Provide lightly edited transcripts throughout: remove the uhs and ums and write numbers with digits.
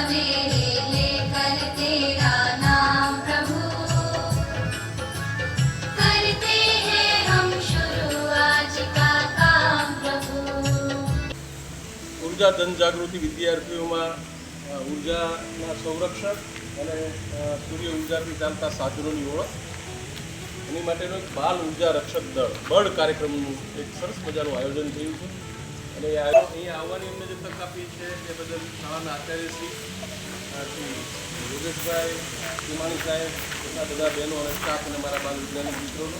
मेरे लेकर तेरा नाम प्रभु, करते हैं हम शुरू आज का काम प्रभु। ऊर्जा जनजागृति વિદ્યાર્થીઓમાં ઊર્જાના સંરક્ષણ અને સૂર્ય ઊર્જાથી ચાલતા સાધનોની ઓળખ એની માટેનો એક બાલ ઊર્જા રક્ષક દળ બળ કાર્યક્રમનું એક સરસ મજાનું આયોજન થયું છે અને અહીંયા આવવાની અમને જે તક આપી છે એ બદલ શાળાના આચાર્યશ્રી શ્રી યોગેશભાઈ ચુમાણી સાહેબ એના બધા બહેનો અને સ્ટાફ અને મારા બાલ વૈજ્ઞાનિક મિત્રોનો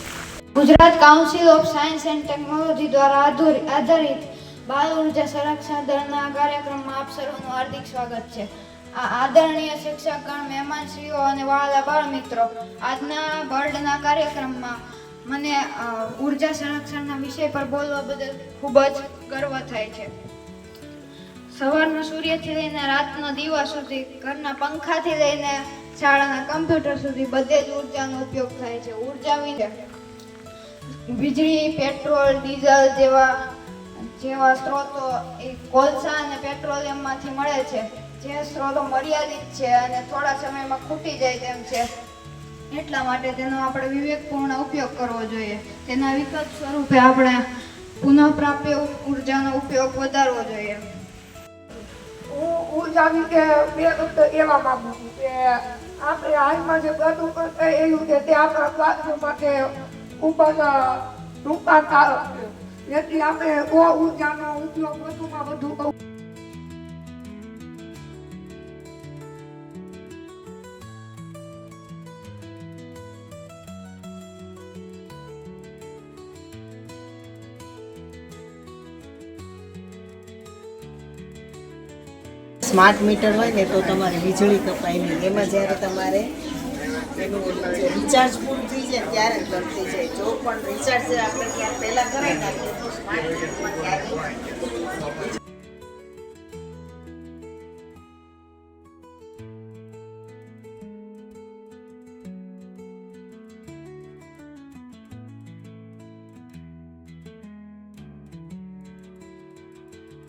Gujarat council of science and technology દ્વારા આધારિત બાલ ઉર્જા સંરક્ષણ દળના કાર્યક્રમમાં આપ સર્વનું હાર્દિક સ્વાગત છે। આ આદરણીય શિક્ષકગણ, મહેમાનશ્રીઓ અને વહાલા બાળ મિત્રો, આજના બર્ડના કાર્યક્રમમાં મને ઉર્જા સંરક્ષણના વિષય પર બોલવા બદલ ખૂબ જ ગર્વ થાય છે। સવારના સૂર્યથી લઈને રાતના દીવા સુધી, ઘરના પંખાથી લઈને શાળાના કમ્પ્યુટર સુધી બધે જ ઉર્જાનો ઉપયોગ થાય છે। ઉર્જા વિના વીજળી, પેટ્રોલ, ડીઝલ જેવા સ્ત્રોતો એ કોલસા અને પેટ્રોલિયમમાંથી મળે છે, જે સ્ત્રોતો મર્યાદિત છે અને થોડા સમયમાં ખૂટી જાય તેમ છે। એટલા માટે તેનો આપણે વિવેકપૂર્ણ ઉપયોગ કરવો જોઈએ। તેના વિકલ્પ સ્વરૂપે આપણે પુનઃપ્રાપ્ય ઉર્જાનો ઉપયોગ વધારવો જોઈએ। હું ઉર્જા વિશે બે શબ્દ એવા માંગુ છું કે આપણે હાલમાં જે બધું કરતા એવું છે તે આપણા સ્વાસ્થ્ય માટે ખૂબ જ નુકસાનકારક છે। જેથી આપણે ઉર્જાનો ઉપયોગ વધુમાં વધુ કરવો। સ્માર્ટ મીટર હોય ને તો તમારે વીજળી કપાય નહીં, એમાં જ્યારે તમારે એનું રિચાર્જ પૂરું થઈ જાય ત્યારે જ બંધ થઈ જાય। જો પણ રિચાર્જ આપણે ત્યાં પહેલાં કરાવી નાખીએ તો સ્માર્ટ મીટરમાં ત્યારે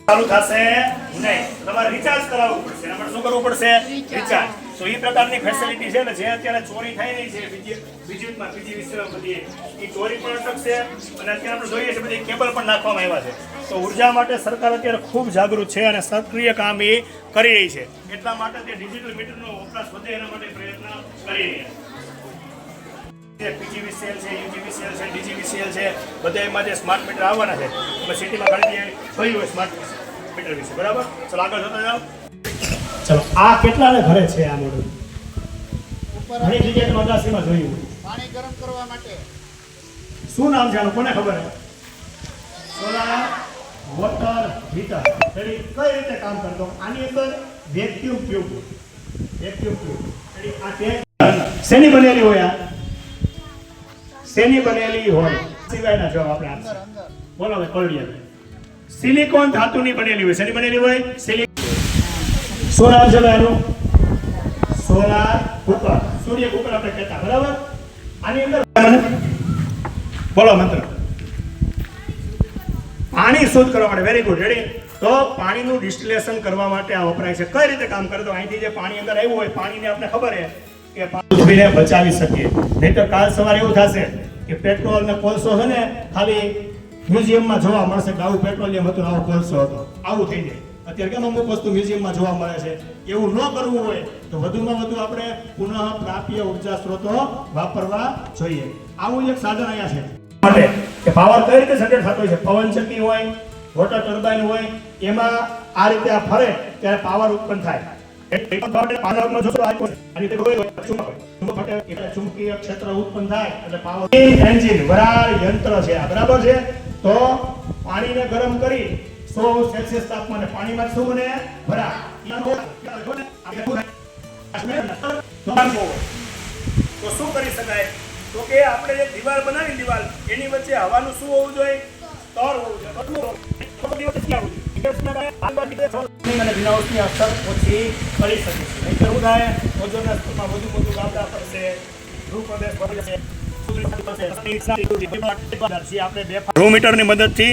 ચાલુ થશે નહીં, તમારે રિચાર્જ કરાવવું પડશે। એના માટે શું કરવું પડશે? રિચાર્જ। તો એ પ્રકારની ફેસિલિટી છે ને જે અત્યારે ચોરી થઈ રહી છે વિદ્યુતમાં, પીજીવીસીએલ બધી એ ચોરી પણ અટકશે અને અત્યારે આપણે જોઈએ છે બધી કેબલ પણ નાખવામાં આવ્યા છે। તો ઉર્જા માટે સરકાર અત્યારે ખૂબ જાગૃત છે અને સક્રિય કામ એ કરી રહી છે। એટલા માટે તે ડિજિટલ મીટરનો વપરાશ વધે એના માટે પ્રયત્ન કરી રહી છે। પીજીવીસીએલ છે, યુજીવીસીએલ છે, ડીજીવીસીએલ છે, બધા એમાં જે સ્માર્ટ મીટર આવવાના છે તમે સિટીમાં ઘણી જોયું હોય સ્માર્ટ મીટર વિશે, બરાબર? ચલો આગળ જતા જાઓ। ચલો આ કેટલાને ઘરે છે આ મોડલ? ઘણી જગ્યાએ મદ્રાસીમાં જોયું પાણી ગરમ કરવા માટે। શું નામ છે આનું, કોને ખબર છે? સોલાર વોટર હીટર કઈ રીતે કામ કરતો? આની અંદર વેક્યુમ ટ્યુબ આ ટેન્ક શેની બનેલી હોય? આ શેની બનેલી હોય સિવાયના જવાબ આપણે આપીએ। બોલો હવે કળિયા સિલિકોન ધાતુની બનેલી હોય। શેની બનેલી હોય? શું નામ છે એનું? સોલાર કુકર, સૂર્ય કુકર આપણે કહેતા, બરાબર? આની અંદર બોલો મંત્ર, પાણી શુદ્ધ કરવા માટે। Very good, ready? તો પાણીનું ડિસ્ટિલેશન કરવા માટે આ વપરાય છે। કઈ રીતે કામ કરે? તો અહીંથી જે પાણી અંદર આવ્યું હોય, પાણીને આપણે ખબર છે કે પાણીને બચાવી શકીએ, નહીં તો કાલ સવારે એવું થશે કે પેટ્રોલ ને કોલસો છે ને ખાલી મ્યુઝિયમમાં જોવા મળશે કે આવું પેટ્રોલિયમ હતું, આવો કોલસો હતો, આવું થઈ જાય। અત્યારે કેમ અમુક વસ્તુ મ્યુઝિયમમાં જોવા મળે છે, એવું ન કરવું હોય તો વધુમાં વધુ આપણે પુનઃ પ્રાપ્ય ઉર્જા સ્ત્રોતો વાપરવા જોઈએ। આવું એક સાધન અહીંયા છે માટે કે પાવર કઈ રીતે જનરેટ થતો હોય છે? પવન ચક્કી હોય, વોટર ટર્બાઇન હોય, એમાં આ રીતે આ ફરે ત્યારે પાવર ઉત્પન્ન થાય। ચુંબકીય ક્ષેત્ર ઉત્પન્ન થાય એટલે પાવર એન્જિન વરાળ યંત્ર છે આ, બરાબર છે? તો પાણીને ગરમ કરી 100 સેલ્સિયસ તાપમાને પાણીમાં શું બને? વરાળ। તો શું કરી શકાય? તો કે આપણે જે દિવાલ બનાવી દિવાલ એની વચ્ચે હવાનું શું હોવું જોઈએ? સ્તર હોવું જોઈએ અને ગ્રીનહાઉસની અસર ઓછી કરી શકીશું। નહીં કરવું થાય ઓઝોનના સ્તરમાં વધુ ગાબડા પડશે, ધ્રુવ પ્રદેશ વધી જશે, રૂમ મીટરની મદદથી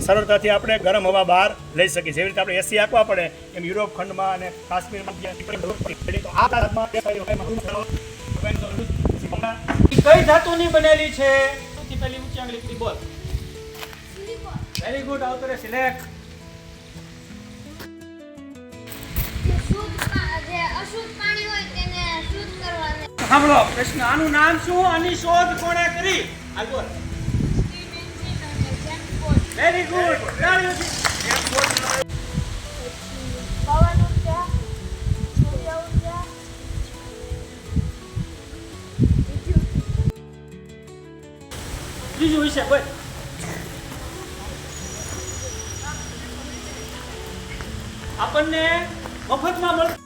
સરળતાથી આપણે ગરમ હવા બહાર લઈ શકીએ. જેવી રીતે આપણે એસી આપવા પડે એમ યુરોપ ખંડમાં અને કાશ્મીરમાં કઈ ધાતુની બનેલી છે? સૌથી પહેલી ઊંચી આંગળી કરી બોલ. Very good. આવતો રે સિલેક્ટ. જે અશુદ્ધ પાણી હોય તેને શુદ્ધ કરવાને સાંભળો પ્રશ્ન. આનું નામ શું? આની શોધ કોણે કરી? હાલ બોલ. Very good. પવન ઉર્જા, સૂર્ય ઉર્જા, ત્રીજું વિષય બોલ. આપણને મફતમાં મળતું